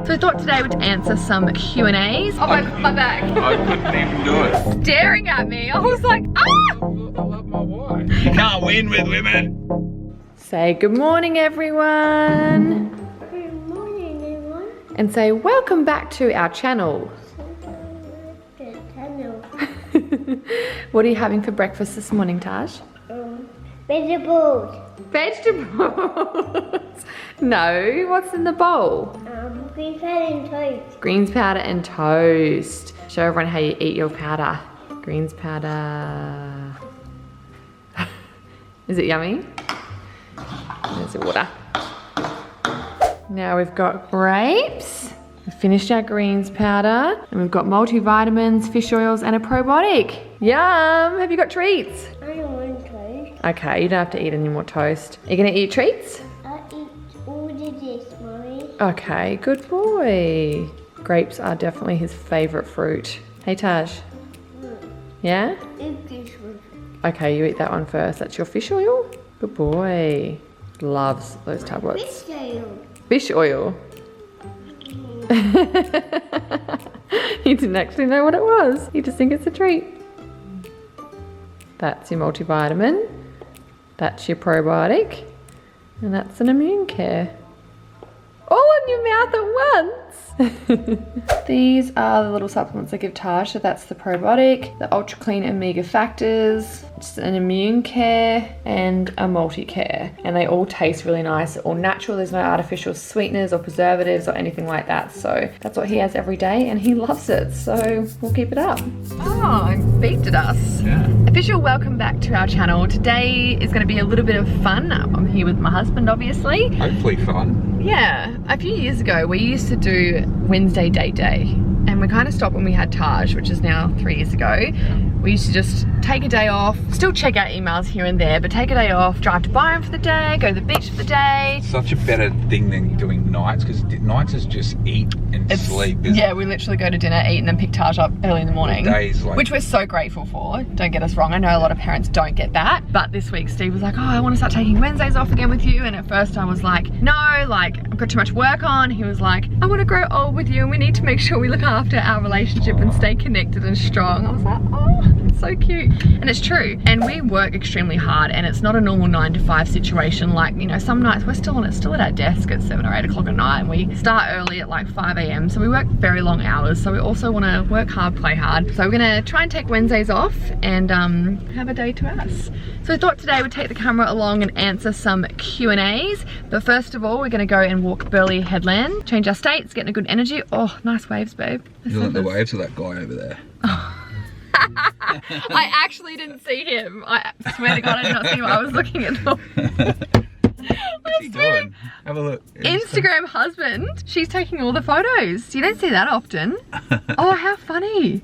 So I thought today we'd answer some Q&As. Oh, my back. I couldn't even do it. Staring at me. I was like, ah! I love my wife. You can't win with women. Say good morning, everyone. Good morning, everyone. And say welcome back to our channel. What are you having for breakfast this morning, Taj? Vegetables. Vegetables. No, what's in the bowl? Green powder and toast. Greens powder and toast. Show everyone how you eat your powder. Greens powder. Is it yummy? There's the water. Now we've got grapes. We've finished our greens powder. And we've got multivitamins, fish oils, and a probiotic. Yum! Have you got treats? I don't want toast. Okay, you don't have to eat any more toast. Are you gonna eat treats? I'll eat all of this, Mommy. Okay, good boy. Grapes are definitely his favorite fruit. Hey, Taj. Yeah? Eat this one. Okay, you eat that one first. That's your fish oil? Good boy. Loves those tablets. Fish oil. Fish oil. He didn't actually know what it was. He just thinks it's a treat. That's your multivitamin. That's your probiotic. And that's an immune care. All in your mouth at once. These are the little supplements I give Taj. So that's the probiotic, the ultra clean omega factors, just an immune care and a multi-care. And they all taste really nice. They're all natural. There's no artificial sweeteners or preservatives or anything like that. So that's what he has every day and he loves it. So we'll keep it up. Oh, it beeped at us. Yeah. Official welcome back to our channel. Today is going to be a little bit of fun. I'm here with my husband, obviously. Hopefully fun. Yeah, a few years ago we used to do Wednesday date day, and we kind of stopped when we had Taj, which is now 3 years ago. We used to just take a day off, still check out emails here and there, but take a day off, drive to Byron for the day, go to the beach for the day. Such a better thing than doing nights, because nights is just eat and sleep. Yeah, we literally go to dinner, eat, and then pick Taj up early in the morning. Days like, which we're so grateful for. Don't get us wrong, I know a lot of parents don't get that. But this week Steve was like, oh, I want to start taking Wednesdays off again with you. And at first I was like, no, like I've got too much work on. He was like, I want to grow old with you and we need to make sure we look after our relationship and stay connected and strong. I was like, oh, it's so cute. And it's true. And we work extremely hard and it's not a normal 9 to 5 situation. Like, you know, some nights we're still at our desk at 7 or 8 o'clock at night and we start early at like 5 AM. So we work very long hours. So we also want to work hard, play hard. So we're going to try and take Wednesdays off and have a day to us. So I thought today we'd take the camera along and answer some Q&As. But first of all, we're going to go and walk Burleigh Headland, change our states, getting a good energy. Oh, nice waves, babe. you look at the waves of that guy over there. I actually didn't see him. I swear to God, I did not see him. I was looking at them. What's he doing? Have a look. Instagram husband. She's taking all the photos. You don't see that often. Oh, how funny.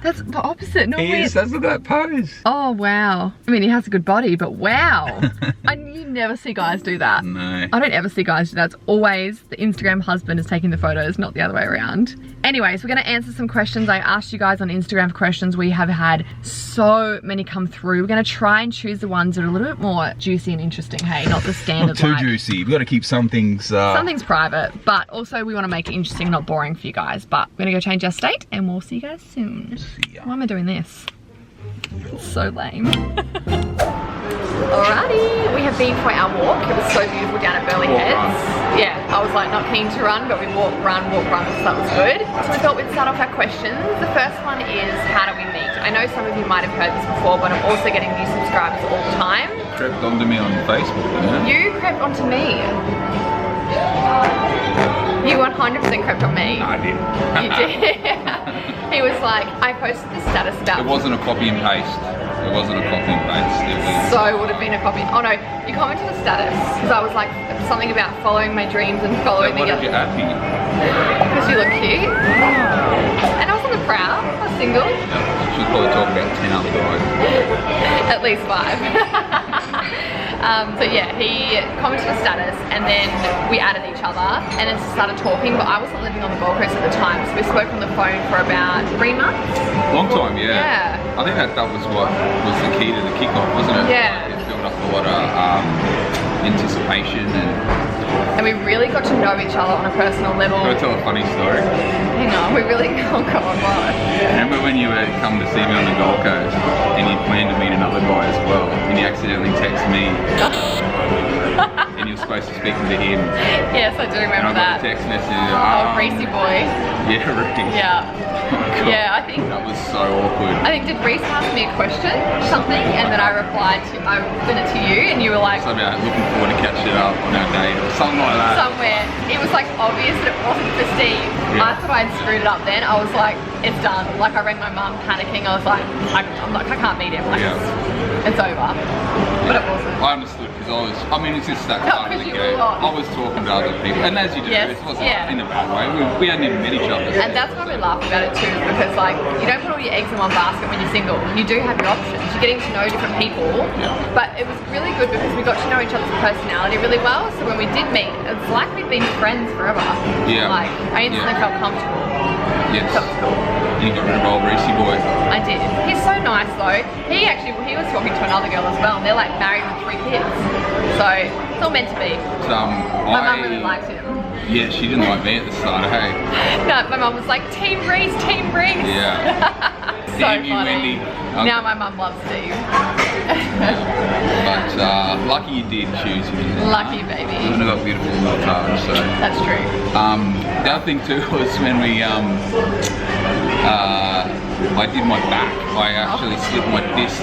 That's the opposite. He is, let's look at that pose. Oh, wow. I mean, he has a good body, but wow. You never see guys do that. No. I don't ever see guys do that. It's always the Instagram husband is taking the photos, not the other way around. Anyways, we're going to answer some questions. I asked you guys on Instagram for questions. We have had so many come through. We're going to try and choose the ones that are a little bit more juicy and interesting, hey? Not the standard Not too juicy. We've got to keep some things... Something's private, but also we want to make it interesting, not boring for you guys. But we're going to go change our state and we'll see you guys soon. Why am I doing this? It's so lame. Alrighty, we have been for our walk. It was so beautiful down at Burleigh Heads. Yeah, I was like not keen to run, but we walk, run, so that was good. So we thought we'd start off our questions. The first one is, how do we meet? I know some of you might have heard this before, but I'm also getting new subscribers all the time. Crept onto me on Facebook, yeah? You crept onto me. You 100% crept on me. No, I did. You did. He was like, I posted this status about... It wasn't a copy and paste. It wasn't a copy and paste. It was... So it would have been a copy. Oh no, you commented a status because I was like something about following my dreams and following Why the did you add me? Because you look cute. And I was on the prowl. I was single. Yeah, she's probably talking about 10 other guys. At least 5. So yeah, he commented a status and then we added each other and then started talking, but I wasn't living on the Gold Coast at the time, so we spoke on the phone for about 3 months. Long time, yeah. Yeah. I think that was what was the key to the kickoff, wasn't it? Yeah. Like, it built up a lot of anticipation and we we really got to know each other on a personal level. Can I tell a funny story? Hang on, we really, oh God, what? Remember when you had come to see me on the Gold Coast and you planned to meet another guy as well, and you accidentally texted me and you were supposed to speak to him? Yes, I do remember And I got that. a text message. Oh, Reese boy. Yeah, Reese. Yeah. God, Yeah, I think. that was so awkward. I think, did Reese ask me a question, something, and then I replied to, I sent it to you, and you were like, Something like looking forward to catching up on our date or something like that. somewhere. It was like obvious that it wasn't for Steve. Yeah. I thought I'd screwed it up then. I was like, it's done. Like I rang my mum panicking. I was like, I can't meet him. Like, Yeah. it's over. But it wasn't. I understood because I mean, it's just that No, part of the because you game. were on. I was talking to other people, and as you do, Yes, it wasn't yeah. in a bad way. We hadn't even met each other. And that's why we laugh about it too, because like, you don't put all your eggs in one basket when you're single. You do have your options. You're getting to know different people. Yeah. But it was really good because we got to know each other's personality really well. So when we did meet, it's like we've been friends forever. Yeah. Like, I instantly Yeah. felt comfortable. Yes. So it was cool. You got rid of old Reese boy. I did. He's so nice though. He was talking to another girl as well, and they're like married with 3 kids. So it's all meant to be. My mum really liked him. Yeah, she didn't like me at the start. Hey. No, my mum was like, Team Reese, Team Reese. Yeah. So Damn you, funny. Wendy. Now my mum loves Steve. But lucky you did choose him. Lucky baby. And I got beautiful little touch, so. That's true. The other thing too was when we I did my back. I actually slipped my disc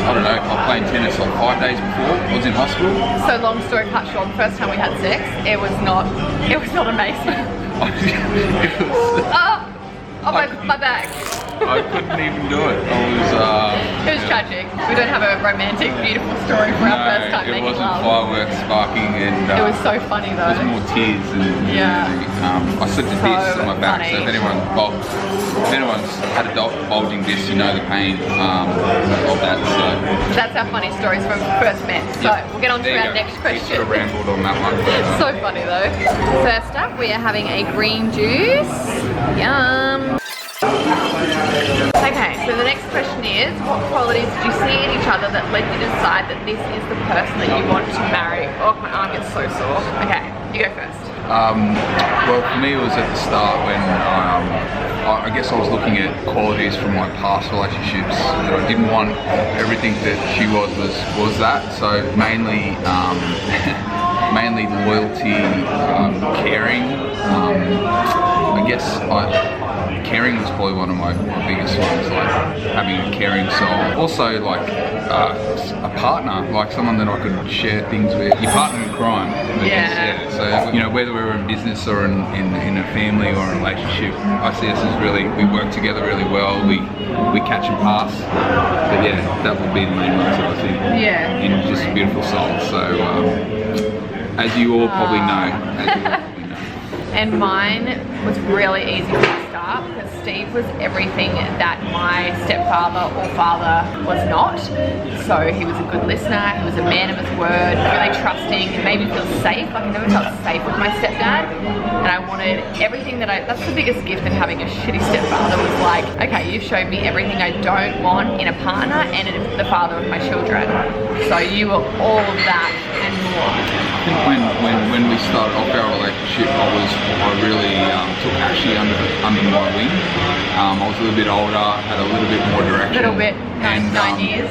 I don't know, I was playing tennis like 5 days before. I was in hospital. So long story cut short, the first time we had sex, it was not amazing. It was, My back. I couldn't even do it. It was tragic. We don't have a romantic, beautiful story for our first time it making wasn't love. fireworks sparking, and It was so funny it though. was more tears and Yeah. I slipped a So disc on my back. funny. So if anyone's had a bulging disc, you know the pain of that. So That's our funny stories from first met. So we'll get on to there you our go. next We question. sort of rambled on that one. But, So funny though. First up, we are having a green juice. Yum. Okay, so the next question is, what qualities did you see in each other that led you to decide that this is the person that you want to marry? Oh, my arm gets so sore. Okay, you go first. well, for me, it was at the start when I guess I was looking at qualities from my past relationships that I didn't want everything that she was that. So mainly mainly loyalty, caring. I guess caring was probably one of my biggest ones, like having a caring soul. Also like a partner, like someone that I could share things with. Your partner in crime. I guess, Yeah. So, you know, whether we're in business or in a family or a relationship, I see us as really, we work together really well, we catch and pass. But yeah, that would be the main ones that I think. Yeah. And just beautiful souls. So, as you all probably know. And mine was really easy to start because Steve was everything that my stepfather or father was not. So he was a good listener, he was a man of his word, really trusting, and made me feel safe. Like I never felt safe with my stepdad. And I wanted everything that's the biggest gift of having a shitty stepfather was like, okay, you've showed me everything I don't want in a partner and in the father of my children. So you were all of that and more. I think when we started off our relationship, I really took Ashy under my wing. I was a little bit older, had a little bit more direction. A little bit, and, 9 years.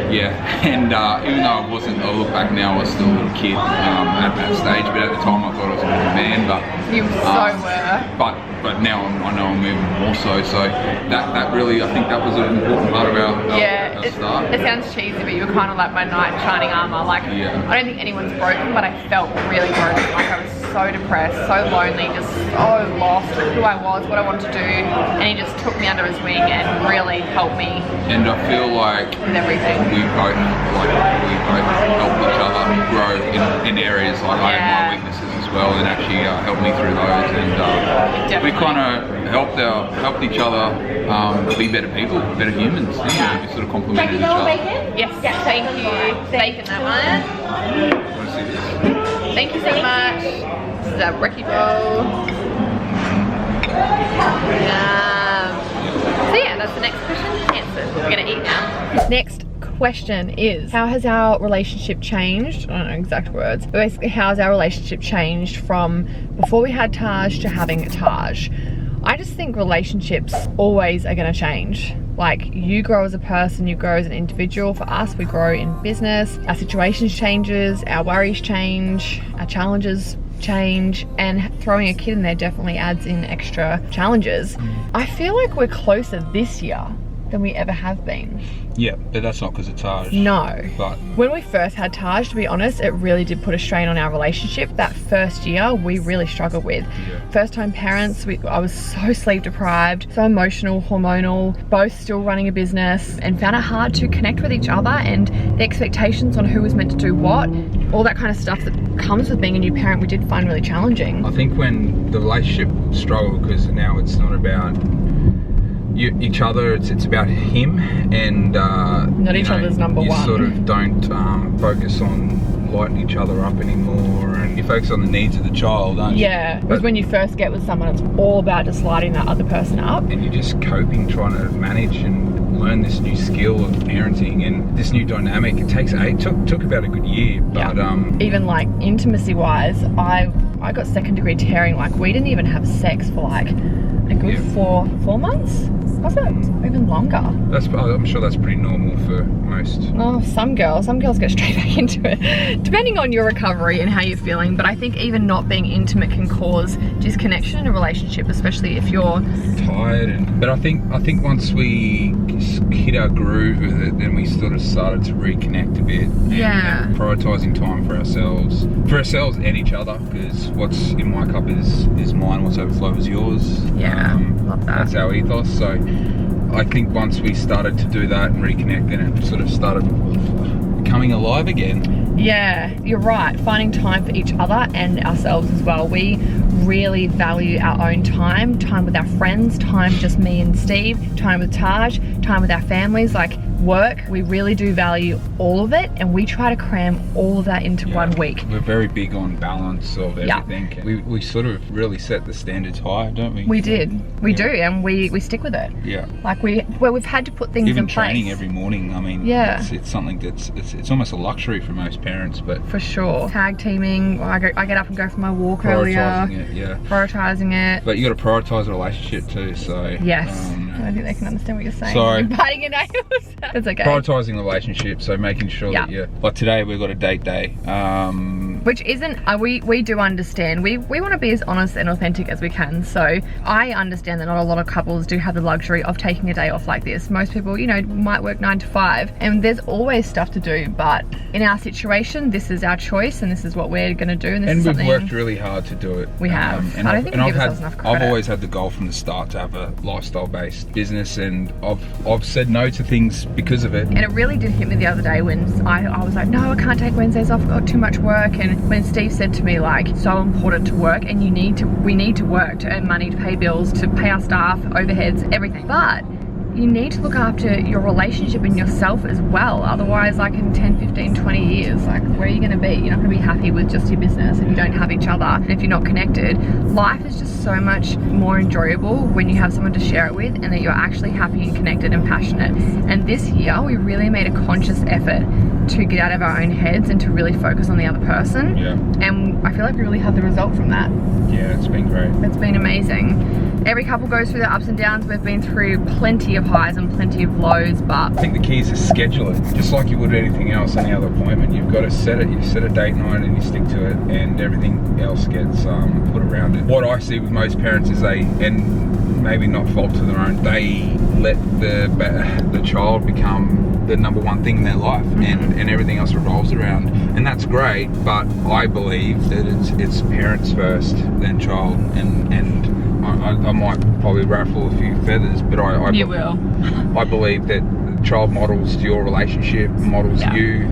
Yeah, and even though I look back now, I was still a little kid at that stage, but at the time I thought I was a bit of a man, but... You so were. But now I know I'm moving more so that really, I think that was an important part of our start. It sounds cheesy, but you were kind of like my knight in shining armor. Like, yeah. I don't think anyone's broken, but I felt really broken. Like I was so depressed, so lonely, just so lost with who I was, what I wanted to do, and he just took me under his wing and really helped me. And I feel like with everything. We both helped each other grow in areas like I had my weaknesses as well, and actually helped me through those, and we kind of helped each other be better people, better humans. Yeah. We sort of complemented each other. Yes, thank you. Bacon that one. Want to see this? Thank you so much. This is our brekkie bowl. So yeah, that's the next question answered. We're gonna eat now. Next question is, how has our relationship changed? I don't know exact words, but basically how has our relationship changed from before we had Taj to having Taj? I just think relationships always are gonna change. Like, you grow as a person, you grow as an individual. For us, we grow in business, our situations changes, our worries change, our challenges change, and throwing a kid in there definitely adds in extra challenges. I feel like we're closer this year than we ever have been. Yeah, but that's not because of Taj. No. But when we first had Taj, to be honest, it really did put a strain on our relationship. That first year, we really struggled with. Yeah. First time parents, I was so sleep deprived, so emotional, hormonal, both still running a business, and found it hard to connect with each other, and the expectations on who was meant to do what, all that kind of stuff that comes with being a new parent, we did find really challenging. I think when the relationship struggled, because now it's not about each other, it's about him, and not each other's number you one. sort of don't focus on lighting each other up anymore, and you focus on the needs of the child, aren't you? Yeah, because when you first get with someone, it's all about just lighting that other person up. And you're just coping, trying to manage and learn this new skill of parenting and this new dynamic. It took about a good year, but even like intimacy wise, I got second degree tearing. Like, we didn't even have sex for like a good 4 months. Was it? Even longer. I'm sure that's pretty normal for most. Oh, some girls get straight back into it, depending on your recovery and how you're feeling. But I think even not being intimate can cause disconnection in a relationship, especially if you're tired. But I think once we hit our groove with it, then we sort of started to reconnect a bit. And prioritizing time for ourselves and each other, because what's in my cup is mine, what's overflow is yours. Love that. That's our ethos. So I think once we started to do that and reconnect, then it sort of started becoming alive again. Yeah, you're right. Finding time for each other and ourselves as well. We really value our own time with our friends, time just me and Steve, time with Taj, time with our families, like work. We really do value all of it, and we try to cram all of that into 1 week. We're very big on balance of everything. Yeah. We sort of really set the standards high, don't we? We did. We do, and we stick with it. Yeah. Like we've had to put things in place. Even training every morning. I mean, it's something that's it's almost a luxury for most parents, but for sure. Tag teaming. I get up and go for my walk earlier. Prioritizing it. But you got to prioritize a relationship too. So yes. I don't think they can understand what you're saying. Sorry. You're biting your nails. That's okay. Prioritizing relationships, so making sure that like today we've got a date day. Which isn't, we do understand. We want to be as honest and authentic as we can. So I understand that not a lot of couples do have the luxury of taking a day off like this. Most people, might work 9 to 5, and there's always stuff to do. But in our situation, this is our choice, and this is what we're going to do. And we've worked really hard to do it. We have. And I don't think we give ourselves enough credit. I've always had the goal from the start to have a lifestyle-based business, and I've said no to things because of it. And it really did hit me the other day when I was like, no, I can't take Wednesdays off, I've got too much work. And when Steve said to me, like, so important to work, and we need to work to earn money, to pay bills, to pay our staff, overheads, everything. But you need to look after your relationship and yourself as well. Otherwise, like in 10, 15, 20 years, like, where are you going to be? You're not going to be happy with just your business if you don't have each other, and if you're not connected. Life is just so much more enjoyable when you have someone to share it with, and that you're actually happy and connected and passionate. And this year, we really made a conscious effort to get out of our own heads and to really focus on the other person. Yeah. And I feel like we really had the result from that. Yeah, it's been great. It's been amazing. Every couple goes through their ups and downs. We've been through plenty of highs and plenty of lows, but I think the key is to schedule it, just like you would anything else, any other appointment. You've got to set it. You set a date night and you stick to it, and everything else gets put around it. What I see with most parents is and maybe not fault to their own, they let the child become the number one thing in their life, and everything else revolves around, and that's great. But I believe that it's parents first, then child, and I might probably ruffle a few feathers, but you will. I believe that the child models your relationship, models you,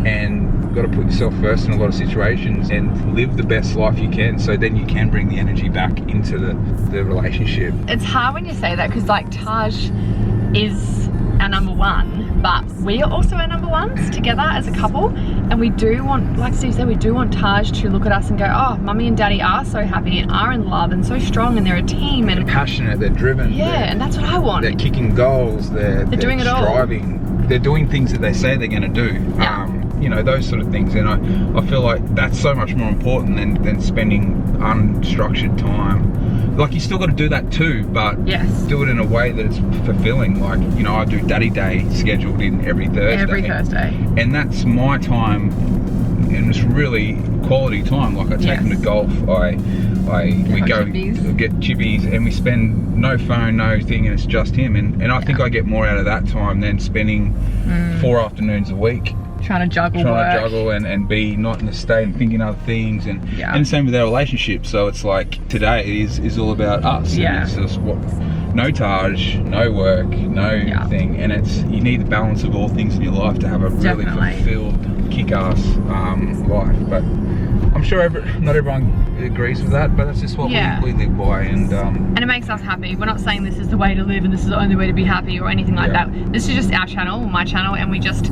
and you've got to put yourself first in a lot of situations and live the best life you can, so then you can bring the energy back into the relationship. It's hard when you say that, because like Taj is our number one, but we are also our number ones together as a couple, and we do want, like Steve said, we do want Taj to look at us and go, oh, mummy and daddy are so happy and are in love and so strong, and they're a team, and they're passionate, they're driven, and that's what I want. They're kicking goals, they're doing it all. Striving they're doing things that they say they're going to do. You know, those sort of things, and I feel like that's so much more important than spending unstructured time. Like, you still got to do that too, but do it in a way that it's fulfilling. Like, you know, I do Daddy Day scheduled in every Thursday. And that's my time, and it's really quality time. Like, I take them to golf, we go get chippies, and we spend no phone, no thing, and it's just him. And I think I get more out of that time than spending 4 afternoons a week trying to juggle and be not in the state and thinking other things, and the same with our relationship. So it's like, today is all about us. It's just no Taj, no work, no thing, and you need the balance of all things in your life to have a really fulfilled, kick-ass life. But I'm sure not everyone agrees with that, but that's just what we live by, and it makes us happy. We're not saying this is the way to live and this is the only way to be happy or anything like that. This is just our channel, my channel, and we're just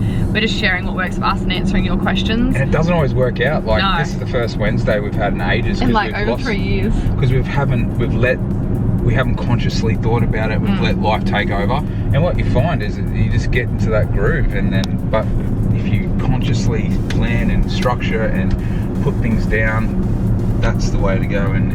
sharing what works for us and answering your questions. And it doesn't always work out. Like, this is the first Wednesday we've had in ages. In like over 3 years. Because we haven't consciously thought about it. We've let life take over, and what you find is that you just get into that groove, and then, but if you consciously plan and structure and put things down, that's the way to go, and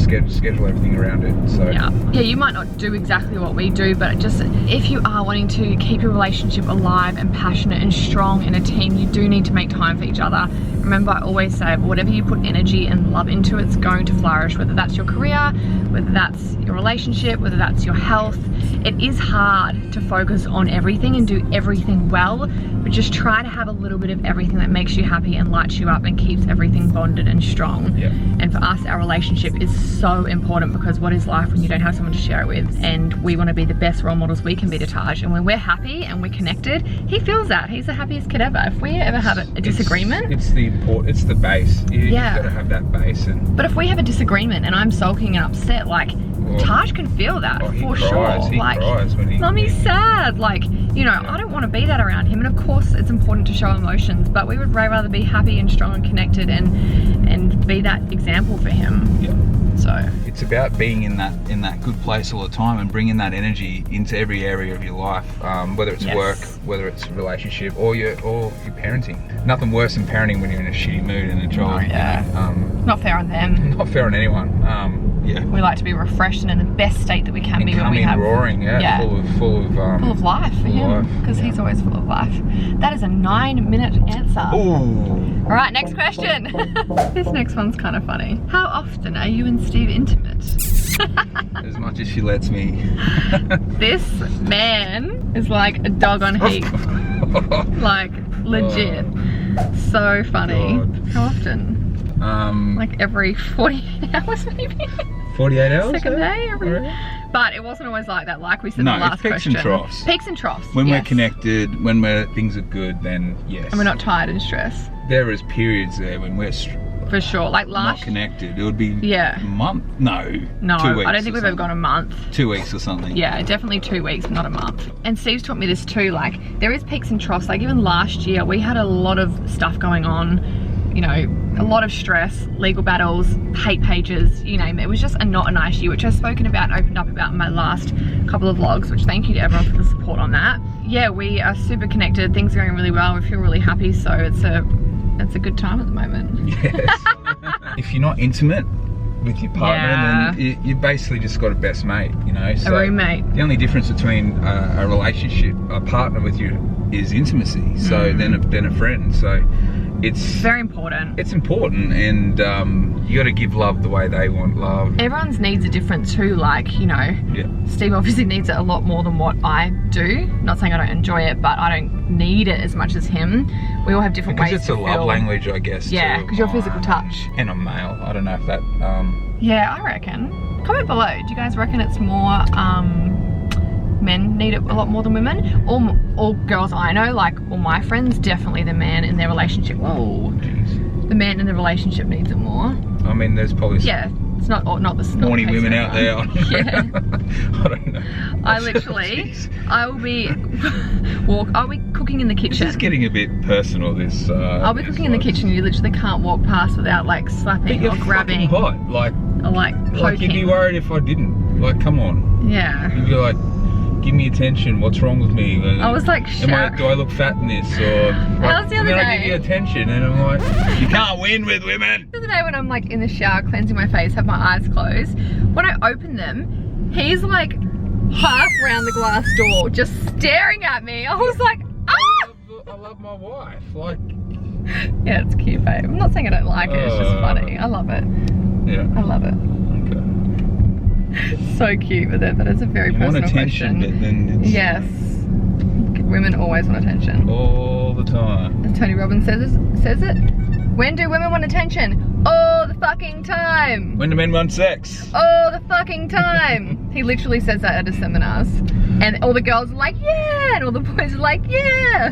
schedule everything around it. So yeah, you might not do exactly what we do, but just if you are wanting to keep your relationship alive and passionate and strong in a team, you do need to make time for each other. Remember, I always say, whatever you put energy and love into, it's going to flourish, whether that's your career, whether that's your relationship, whether that's your health. It is hard to focus on everything and do everything well, but just try to have a little bit of everything that makes you happy and lights you up and keeps everything bonded and strong. And for us, our relationship is so important, because what is life when you don't have someone to share it with? And we want to be the best role models we can be to Taj, and when we're happy and we're connected, he feels that. He's the happiest kid ever. If we ever have a disagreement, it's the base. You've got to have that base. But if we have a disagreement and I'm sulking and upset, like, Taj can feel that for sure. He cries when Mummy's sad. Like, you know, I don't want to be that around him. And of course, it's important to show emotions, but we would rather be happy and strong and connected and be that example for him. So it's about being in that good place all the time, and bringing that energy into every area of your life, whether it's work, whether it's relationship, or your parenting. Nothing worse than parenting when you're in a shitty mood and a child. Not fair on them. Not fair on anyone. We like to be refreshed and in the best state that we can be when we have roaring, full of life for him, because he's always full of life. That is a 9-minute answer. Ooh. All right, next question. This next one's kind of funny. How often are you and Steve intimate? As much as she lets me. This man is like a dog on heat. Like, legit. So funny. God. How often? Like every 48 hours maybe? 48 hours? Second day? But it wasn't always like that, like we said in the last question. No, peaks and troughs. Peaks and troughs, when we're connected, when things are good, then yes. And we're not tired and stressed. There is periods there when we're for sure, like last... not connected. It would be a month? No, 2 weeks. I don't think we've ever gone a month. 2 weeks or something. Yeah, definitely 2 weeks, not a month. And Steve's taught me this too, like there is peaks and troughs. Like even last year, we had a lot of stuff going on, you know, a lot of stress, legal battles, hate pages, you name it. It was just not a nice year, which I've spoken about and opened up about in my last couple of vlogs, which thank you to everyone for the support on that. Yeah, we are super connected. Things are going really well. We feel really happy. So it's a good time at the moment. Yes. If you're not intimate with your partner, then you basically just got a best mate, you know. So a roommate. The only difference between a relationship, a partner with you, is intimacy. So then a friend. So it's very important. It's important, and you got to give love the way they want love. Everyone's needs are different too. Like, you know, Steve obviously needs it a lot more than what I do. Not saying I don't enjoy it, but I don't need it as much as him. We all have different ways. Because it's a love language, I guess. Yeah, because you're physical touch. And I'm male. I don't know if that. Yeah, I reckon. Comment below. Do you guys reckon it's more men need it a lot more than women? All girls I know, like all my friends, definitely the man in their relationship. Whoa. Jeez. The man in the relationship needs it more. I mean, there's probably it's not the horny women out there. Yeah. I don't know. I literally, I'll be cooking in the kitchen. This is getting a bit personal. This. I'll be cooking in the kitchen. You literally can't walk past without like slapping or grabbing. Hot, like. Or like poking. Like you'd be worried if I didn't. Like, come on. Yeah. You'd be like, give me attention. What's wrong with me? I was like, do I look fat in this? Or that was the other day. I give you attention, and I'm like, you can't win with women. The other day when I'm like in the shower cleansing my face, have my eyes closed. When I open them, he's like half around the glass door, just staring at me. I was like, ah! I love my wife. Like, yeah, it's cute, babe. I'm not saying I don't like it. It's just funny. I love it. Yeah. I love it. So cute, but that is a very personal want attention, question. But then it's yes, women always want attention. all the time. As Tony Robbins says it. When do women want attention? All the fucking time. When do men want sex? All the fucking time. He literally says that at his seminars, and all the girls are like, yeah, and all the boys are like, yeah.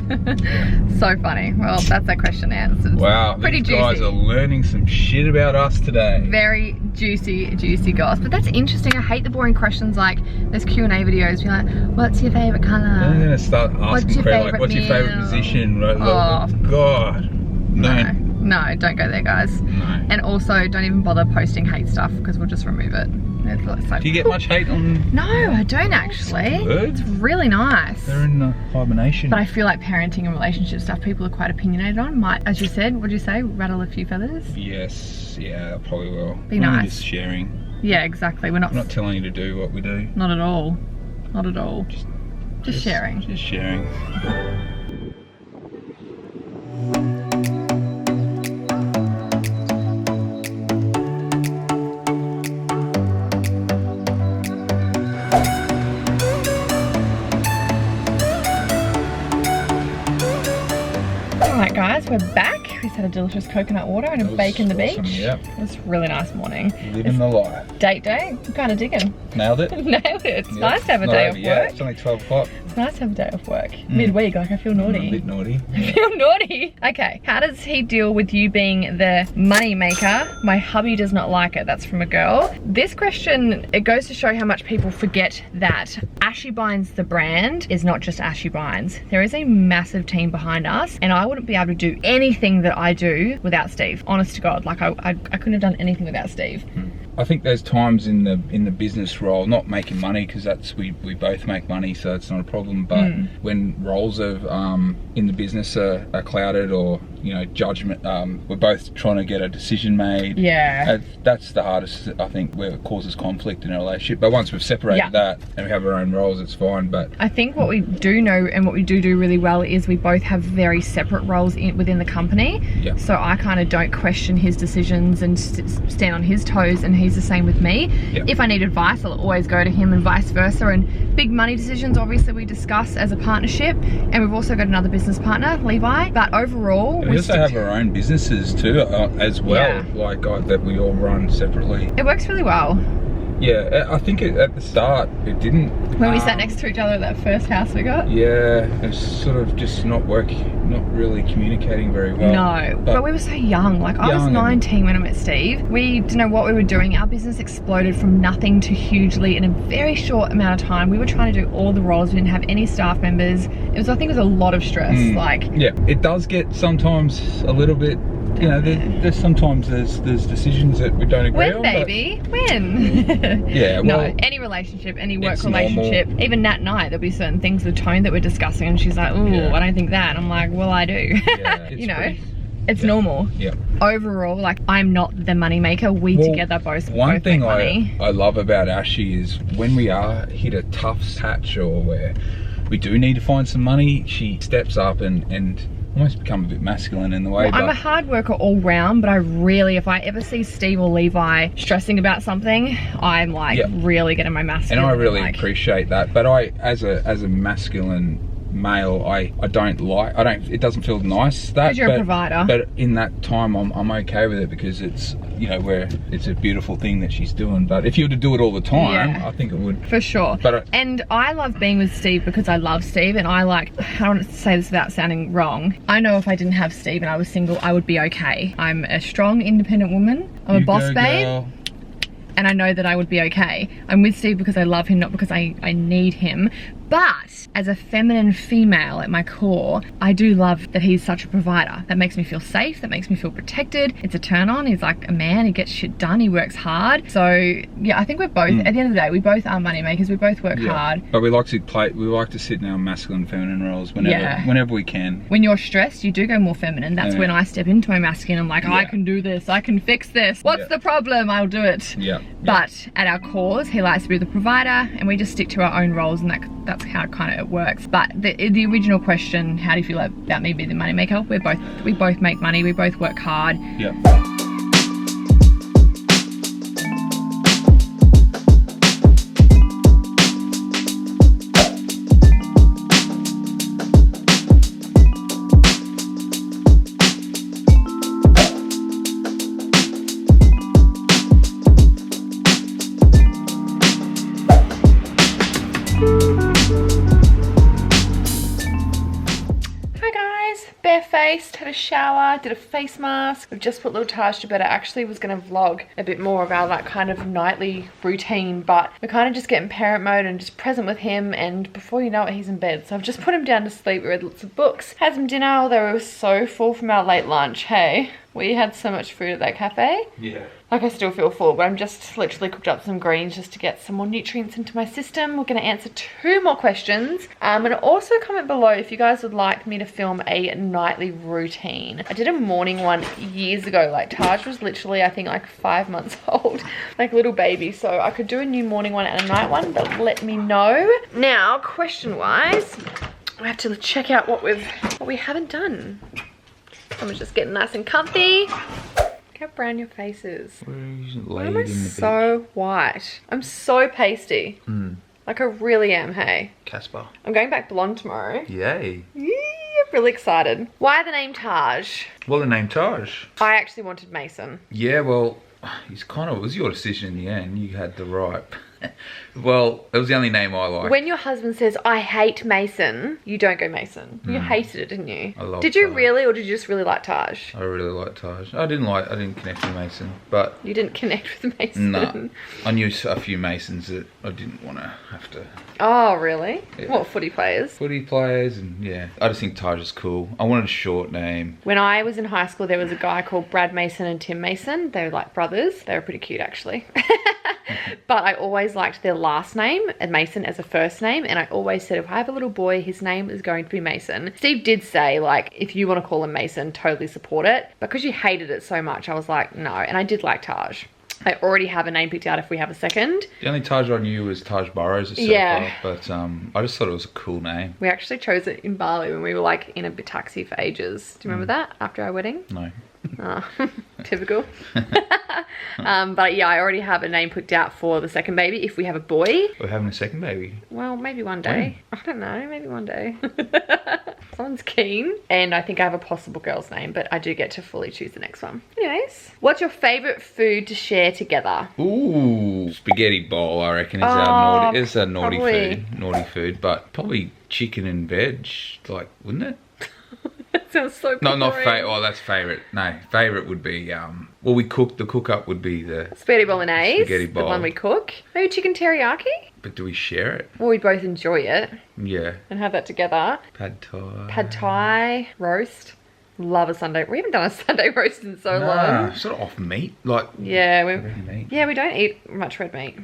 So funny. Well, that's that question answered. Wow, pretty these juicy. guys are learning some shit about us today. Very juicy goss. But that's interesting. I hate the boring questions like those Q&A videos. You're like, what's your favorite color? I'm gonna start asking your like, what's your favorite meal? position? Like, Oh. God, No, don't go there, guys. No. And also, don't even bother posting hate stuff because we'll just remove it. It's like, Do you get much hate on? No, I don't actually. Birds? It's really nice. They're in hibernation. But I feel like parenting and relationship stuff people are quite opinionated on. Might, as you said, what did you say? Rattle a few feathers? Yes, yeah, probably will. Be We're nice. just sharing. Yeah, exactly. We're I'm not telling you to do what we do. Not at all. Not at all. Just sharing. Just sharing. Alright guys, we're back. We just had a delicious coconut water and a bake in the awesome, beach. yep. It was a really nice morning. Living the life. Date day, I'm kind of digging. Nailed it. Nailed it. It's Yep. nice to have a Not day over off yet. work. It's only 12 o'clock. It's nice to have a day off work. Midweek, like I feel naughty. A bit naughty. I feel naughty. Okay, how does he deal with you being the money maker? My hubby does not like it. That's from a girl. This question, it goes to show how much people forget that Ashy Binds, the brand, is not just Ashy Binds. There is a massive team behind us, and I wouldn't be able to do anything that I do without Steve. Honest to God, like I couldn't have done anything without Steve. I think there's times in the business role, not making money, because that's we both make money, so it's not a problem. But when roles of in the business are clouded, or judgment, we're both trying to get a decision made. Yeah. That's the hardest, I think, where it causes conflict in a relationship. But once we've separated that and we have our own roles, it's fine. But I think what we do know and what we do really well is we both have very separate roles within the company. Yeah. So I kind of don't question his decisions and stand on his toes, and he's the same with me. Yeah. If I need advice, I'll always go to him, and vice versa. And big money decisions, obviously, we discuss as a partnership. And we've also got another business partner, Levi. But overall, we also have our own businesses too, as well, like that we all run separately. It works really well. Yeah, I think at the start it didn't. When we sat next to each other at that first house we got. Yeah, it's sort of just not really communicating very well. No, but we were so young. Like I was 19 when I met Steve. We didn't know what we were doing. Our business exploded from nothing to hugely in a very short amount of time. We were trying to do all the roles. We didn't have any staff members. I think it was a lot of stress. Yeah, it does get sometimes a little bit. There's sometimes there's decisions that we don't agree on. Baby? When? Yeah, well, no, any relationship, any work relationship, even Nat and I, there'll be certain things, the tone that we're discussing, and she's like, ooh, I don't think that. And I'm like, well, I do. Yeah, it's normal. Yeah. Overall, like, I'm not the money maker. We together both One thing make money. I love about Ashy is when we are hit a tough patch, or where we do need to find some money, she steps up and almost become a bit masculine in the way. Well, I'm a hard worker all round, but I really, if I ever see Steve or Levi stressing about something, I'm like really getting my masculine. And I really appreciate that. But as a masculine male, it doesn't feel nice that. Because you're a provider. But in that time, I'm okay with it, because it's it's a beautiful thing that she's doing. But if you were to do it all the time, I think it would. For sure. But and I love being with Steve because I love Steve, and I don't want to say this without sounding wrong. I know if I didn't have Steve and I was single, I would be okay. I'm a strong, independent woman. I'm a boss babe. Girl. And I know that I would be okay. I'm with Steve because I love him, not because I need him. But as a feminine female at my core, I do love that he's such a provider. That makes me feel safe, that makes me feel protected. It's a turn on. He's like a man, he gets shit done, he works hard. So yeah, I think we're both, at the end of the day, we both are money makers, we both work hard. But we like to sit in our masculine, feminine roles whenever we can. When you're stressed, you do go more feminine. That's when I step into my masculine. I'm like, I can do this, I can fix this. What's the problem? I'll do it. But at our cores, he likes to be the provider, and we just stick to our own roles, and that's how kind of it works. But the original question, how do you feel about me being the money maker? We both make money, we both work hard. Had a shower, did a face mask. We've just put little Taj to bed. I actually was going to vlog a bit more of our like kind of nightly routine, but we're kind of just getting parent mode and just present with him, and before you know it, he's in bed. So I've just put him down to sleep. We read lots of books, had some dinner, although we were so full from our late lunch. Hey, we had so much food at that cafe. Yeah. Like, I still feel full, but I'm just literally cooked up some greens just to get some more nutrients into my system. We're going to answer 2 more questions. And also comment below if you guys would like me to film a nightly routine. I did a morning one years ago. Like, Taj was literally, I think, like 5 months old, like a little baby. So I could do a new morning one and a night one, but let me know. Now, question-wise, I have to check out what we haven't done. I'm just getting nice and comfy. Look how brown your face is. Why am I so white? I'm so pasty. Like, I really am, hey? Casper. I'm going back blonde tomorrow. Yay. Yeah, really excited. Why the name Taj? Well, the name Taj. I actually wanted Mason. Yeah, well, it was your decision in the end. You had the right. Well, it was the only name I liked. When your husband says, I hate Mason, you don't go Mason. You hated it, didn't you? I love Did you Taj. really, or did you just really like Taj? I really liked Taj. I didn't connect with Mason, but... You didn't connect with Mason? No. I knew a few Masons that I didn't want to have to... Oh, really? Yeah. What, footy players? Footy players, and yeah. I just think Taj is cool. I wanted a short name. When I was in high school, there was a guy called Brad Mason and Tim Mason. They were like brothers. They were pretty cute, actually. But I always liked their last name and Mason as a first name, and I always said if I have a little boy, his name is going to be Mason. Steve did say, like, if you want to call him Mason, totally support it. But because you hated it so much, I was like, no. And I did like Taj. I already have a name picked out if we have a second. The only Taj I knew was Taj Burrows so far, but I just thought it was a cool name. We actually chose it in Bali when we were like in a taxi for ages. Do you remember that after our wedding? No. Oh, typical. But yeah, I already have a name picked out for the second baby if we have a boy. We're having a second baby. Well, maybe one day. When? I don't know, maybe one day. Someone's keen. And I think I have a possible girl's name, but I do get to fully choose the next one. Anyways, what's your favourite food to share together? Ooh, spaghetti bowl, I reckon, is our naughty food, but probably chicken and veg, like, wouldn't it? That sounds so No, not favorite. Oh, that's favorite. No, favorite would be well, we cook. The cook up would be the spaghetti bolognese. Spaghetti bowl. The one we cook. Maybe chicken teriyaki. But do we share it? Well, we both enjoy it. Yeah. And have that together. Pad thai. Pad thai roast. Love a Sunday. We haven't done a Sunday roast in so long. Sort of off meat, like. Yeah, meat. Yeah, we don't eat much red meat.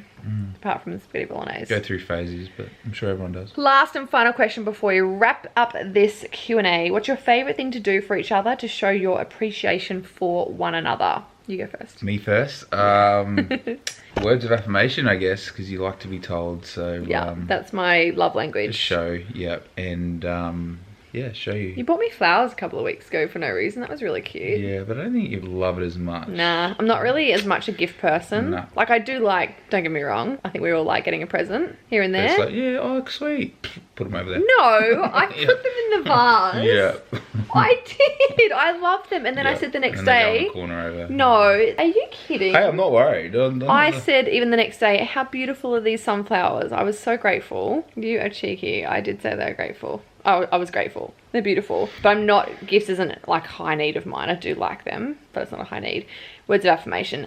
Apart from the spaghetti bolognese. Go through phases, but I'm sure everyone does. Last and final question before we wrap up this Q&A. What's your favourite thing to do for each other to show your appreciation for one another? You go first. Me first. Words of affirmation, I guess, because you like to be told. So yeah, that's my love language. Show, yeah, and yeah, show you. You bought me flowers a couple of weeks ago for no reason. That was really cute. Yeah, but I don't think you'd love it as much. Nah, I'm not really as much a gift person. Nah. Like, I do like, don't get me wrong, I think we all like getting a present here and there. It's like, yeah, oh, sweet. Put them over there. No, I put them in the vase. Yeah. I did. I love them. And then I said the next day. Go in the corner over. No, are you kidding? Hey, I'm not worried. I said even the next day, how beautiful are these sunflowers? I was so grateful. You are cheeky. I did say they were grateful. I was grateful. They're beautiful. But I'm not, gifts isn't like high need of mine. I do like them, but it's not a high need. Words of affirmation.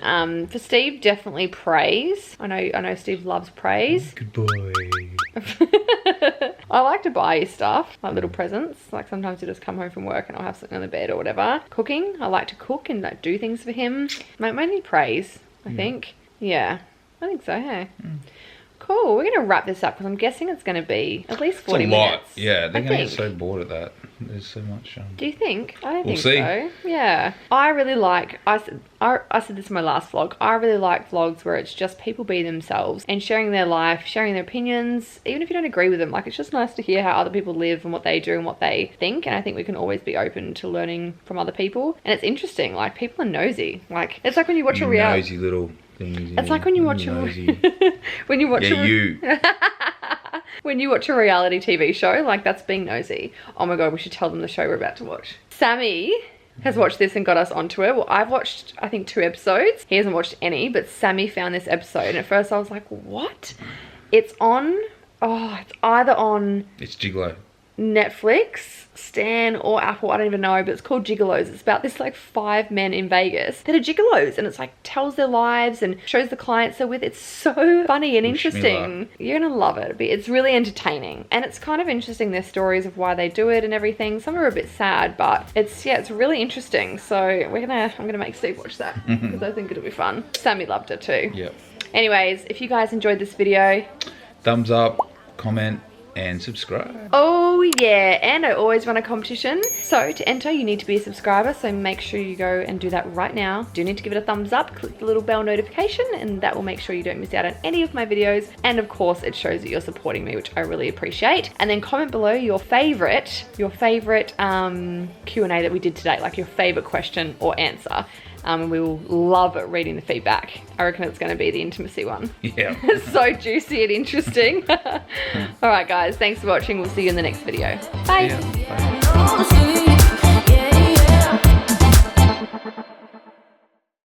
For Steve, definitely praise. I know Steve loves praise. Good boy. I like to buy you stuff, like little presents. Like sometimes you just come home from work and I'll have something on the bed or whatever. Cooking, I like to cook and like do things for him. Mainly praise, I think. Yeah, I think so, hey. Cool, we're gonna wrap this up because I'm guessing it's gonna be at least 40 minutes. Yeah, they're gonna get so bored of that. There's so much. Do you think? I don't We'll think so. Yeah. I really like, I said this in my last vlog, I really like vlogs where it's just people be themselves and sharing their life, sharing their opinions, even if you don't agree with them. Like, it's just nice to hear how other people live and what they do and what they think. And I think we can always be open to learning from other people. And it's interesting, like, people are nosy. Like, it's like when you watch a reality. Nosy little things. It's like when you watch when you watch when you watch a reality TV show, like that's being nosy. Oh my god, we should tell them the show we're about to watch. Sammy has watched this and got us onto it. Well, I've watched, I think, 2 episodes. He hasn't watched any, but Sammy found this episode. And at first I was like, what? It's on, it's either on... It's Gigolo. Netflix, Stan, or Apple, I don't even know, but it's called Gigolos. It's about this like 5 men in Vegas that are gigolos, and it's like tells their lives and shows the clients they're with. It's so funny and interesting. You're gonna love it. It's really entertaining, and it's kind of interesting, their stories of why they do it and everything. Some are a bit sad, but it's really interesting. So I'm gonna make Steve watch that because I think it'll be fun. Sammy loved it too. Yep. Anyways, if you guys enjoyed this video, thumbs up, comment, and subscribe. Oh yeah, and I always run a competition. So to enter, you need to be a subscriber, so make sure you go and do that right now. Do need to give it a thumbs up, click the little bell notification, and that will make sure you don't miss out on any of my videos. And of course, it shows that you're supporting me, which I really appreciate. And then comment below your favorite Q&A that we did today, like your favorite question or answer. And we will love reading the feedback. I reckon it's going to be the intimacy one. Yeah. It's so juicy and interesting. All right, guys. Thanks for watching. We'll see you in the next video. Bye. Yeah, bye.